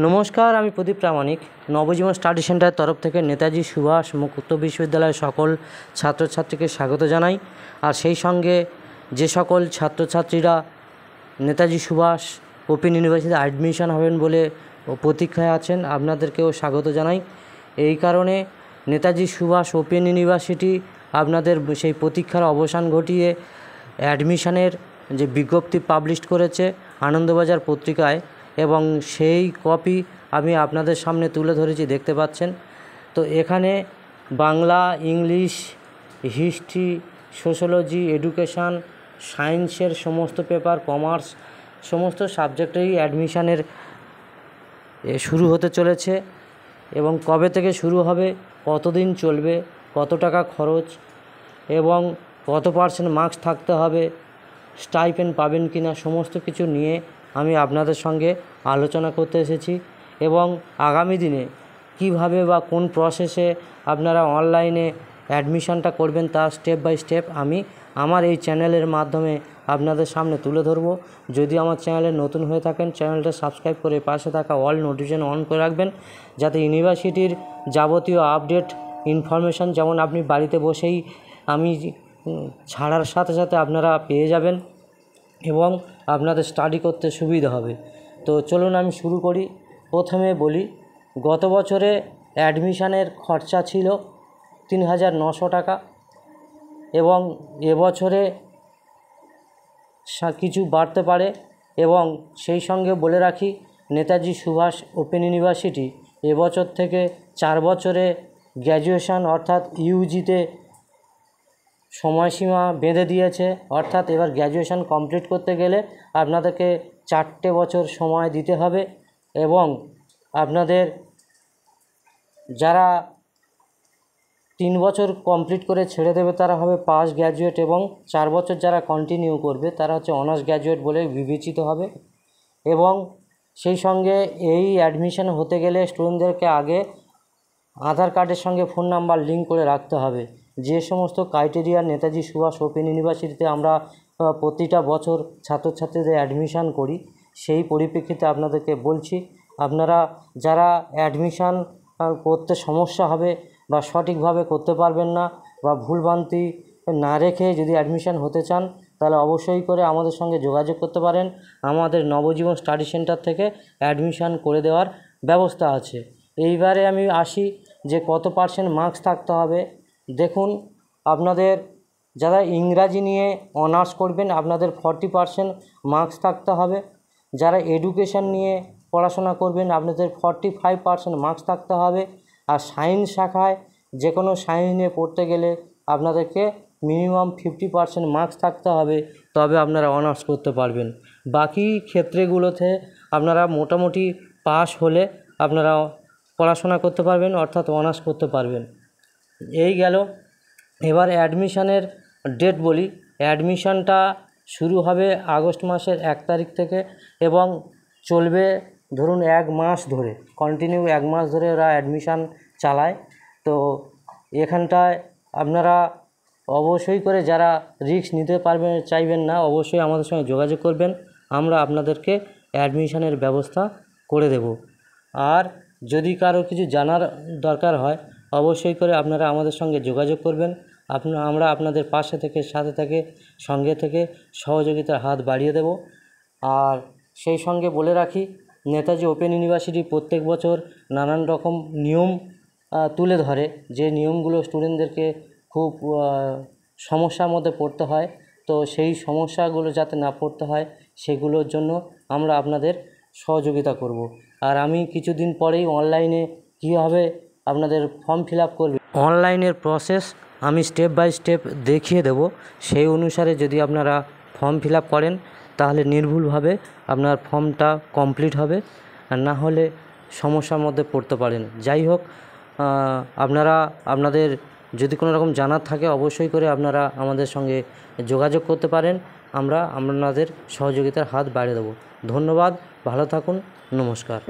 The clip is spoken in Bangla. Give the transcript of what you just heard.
নমস্কার, আমি প্রদীপ প্রামাণিক। নবজীবন স্টাডি সেন্টারের তরফ থেকে নেতাজি সুভাষ মুক্ত বিশ্ববিদ্যালয়ের সকল ছাত্রছাত্রীকে স্বাগত জানাই। আর সেই সঙ্গে যে সকল ছাত্রছাত্রীরা নেতাজি সুভাষ ওপেন ইউনিভার্সিটিতে অ্যাডমিশন হবেন বলে প্রতীক্ষায় আছেন, আপনাদেরকেও স্বাগত জানাই। এই কারণে নেতাজি সুভাষ ওপেন ইউনিভার্সিটি আপনাদের সেই প্রতীক্ষার অবসান ঘটিয়ে অ্যাডমিশনের যে বিজ্ঞপ্তি পাবলিশ করেছে আনন্দবাজার পত্রিকায়, এবং সেই কপি আমি আপনাদের সামনে তুলে ধরেছি, দেখতে পাচ্ছেন। তো এখানে Bangla, English, history, sociology, education, সায়েন্সের সমস্ত পেপার, কমার্স, সমস্ত সাবজেক্টেরই অ্যাডমিশানের শুরু হতে চলেছে। এবং কবে থেকে শুরু হবে, কতদিন চলবে, কত টাকা খরচ এবং কত % মার্কস থাকতে হবে, স্টাইপেন্ড পাবেন কি না, সমস্ত কিছু নিয়ে আমি আপনাদের সঙ্গে আলোচনা করতে এসেছি। এবং আগামী দিনে কিভাবে বা কোন প্রসেসে আপনারা অনলাইনে অ্যাডমিশানটা করবেন তা স্টেপ বাই স্টেপ আমি আমার এই চ্যানেলের মাধ্যমে আপনাদের সামনে তুলে ধরব। যদি আমার চ্যানেলে নতুন হয়ে থাকেন, চ্যানেলটা সাবস্ক্রাইব করে পাশে থাকা অল নোটিফিকেশন অন করে রাখবেন, যাতে ইউনিভার্সিটির যাবতীয় আপডেট ইনফরমেশান যেমন আপনি বাড়িতে বসেই আমি ছাড়ার সাথে সাথে আপনারা পেয়ে যাবেন এবং আপনাদের স্টাডি করতে সুবিধা হবে। তো চলুন আমি শুরু করি। প্রথমে বলি, গত বছরে অ্যাডমিশানের খরচা ছিল ৩,৯০০ টাকা এবং এবছরে কিছু বাড়তে পারে। এবং সেই সঙ্গে বলে রাখি, নেতাজি সুভাষ ওপেন ইউনিভার্সিটি এবছর থেকে 4 বছরে গ্র্যাজুয়েশান অর্থাৎ ইউজিতে সময়সীমা বেঁধে দিয়েছে। অর্থাৎ এবার গ্র্যাজুয়েশান কমপ্লিট করতে গেলে আপনাদেরকে 4টে বছর সময় দিতে হবে। এবং আপনাদের যারা 3 বছর কমপ্লিট করে ছেড়ে দেবে তারা হবে পাস গ্র্যাজুয়েট, এবং 4 বছর যারা কন্টিনিউ করবে তারা হচ্ছে অনার্স গ্র্যাজুয়েট বলে বিবেচিত হবে। এবং সেই সঙ্গে এই অ্যাডমিশন হতে গেলে স্টুডেন্টদেরকে আগে আধার কার্ডের সঙ্গে ফোন নাম্বার লিঙ্ক করে রাখতে হবে। যে সমস্ত ক্রাইটেরিয়া নেতাজি সুভাষ ওপেন ইউনিভার্সিটিতে আমরা প্রতিটা বছর ছাত্রছাত্রীদের অ্যাডমিশান করি, সেই পরিপ্রেক্ষিতে আপনাদেরকে বলছি, আপনারা যারা অ্যাডমিশান করতে সমস্যা হবে বা সঠিকভাবে করতে পারবেন না বা ভুলভ্রান্তি না রেখে যদি অ্যাডমিশান হতে চান, তাহলে অবশ্যই করে আমাদের সঙ্গে যোগাযোগ করতে পারেন। আমাদের নবজীবন স্টাডি সেন্টার থেকে অ্যাডমিশান করে দেওয়ার ব্যবস্থা আছে। এইবারে আমি আসি যে কত % মার্কস থাকতে হবে। দেখুন, আপনাদের যারা ইংরাজি নিয়ে অনার্স করবেন আপনাদের 40% মার্কস থাকতে হবে। যারা এডুকেশান নিয়ে পড়াশোনা করবেন আপনাদের 45% মার্কস থাকতে হবে। আর সায়েন্স শাখায় যে কোনো সায়েন্স নিয়ে পড়তে গেলে আপনাদেরকে মিনিমাম 50% মার্কস থাকতে হবে, তবে আপনারা অনার্স করতে পারবেন। বাকি ক্ষেত্রগুলোতে আপনারা মোটামুটি পাস হলে আপনারা পড়াশোনা করতে পারবেন, অর্থাৎ অনার্স করতে পারবেন। এই গেল। এবার অ্যাডমিশানের ডেট বলি। অ্যাডমিশানটা শুরু হবে আগস্ট মাসের 1 তারিখ থেকে এবং চলবে ধরুন 1 মাস ধরে, কন্টিনিউ 1 মাস ধরে ওরা অ্যাডমিশান চালায়। তো এখানটায় আপনারা অবশ্যই করে যারা রিস্ক নিতে চাইবেন না, অবশ্যই আমাদের সঙ্গে যোগাযোগ করবেন, আমরা আপনাদেরকে অ্যাডমিশানের ব্যবস্থা করে দেব। আর যদি কারো কিছু জানার দরকার হয় অবশ্যই করে আপনারা আমাদের সঙ্গে যোগাযোগ করবেন। আমরা আপনাদের পাশে থেকে, সাথে থেকে, সঙ্গে থেকে সহযোগিতার হাত বাড়িয়ে দেব। আর সেই সঙ্গে বলে রাখি, নেতাজি ওপেন ইউনিভার্সিটি প্রত্যেক বছর নানান রকম নিয়ম তুলে ধরে, যে নিয়মগুলো স্টুডেন্টদেরকে খুব সমস্যার মধ্যে পড়তে হয়। তো সেই সমস্যাগুলো যাতে না পড়তে হয় সেগুলোর জন্য আমরা আপনাদের সহযোগিতা করব। আর আমি কিছুদিন পরেই অনলাইনে কীভাবে আপনাদের ফর্ম ফিল আপ করবে, অনলাইনের প্রসেস আমি স্টেপ বাই স্টেপ দেখিয়ে দেব। সেই অনুসারে যদি আপনারা ফর্ম ফিল আপ করেন তাহলে নির্ভুলভাবে আপনার ফর্মটা কমপ্লিট হবে, আর না হলে সমস্যার মধ্যে পড়তে পারেন। যাই হোক, আপনাদের যদি কোনো রকম জানার থাকে অবশ্যই করে আপনারা আমাদের সঙ্গে যোগাযোগ করতে পারেন, আমরা আপনাদের সহযোগিতার হাত বাড়িয়ে দেব। ধন্যবাদ, ভালো থাকুন, নমস্কার।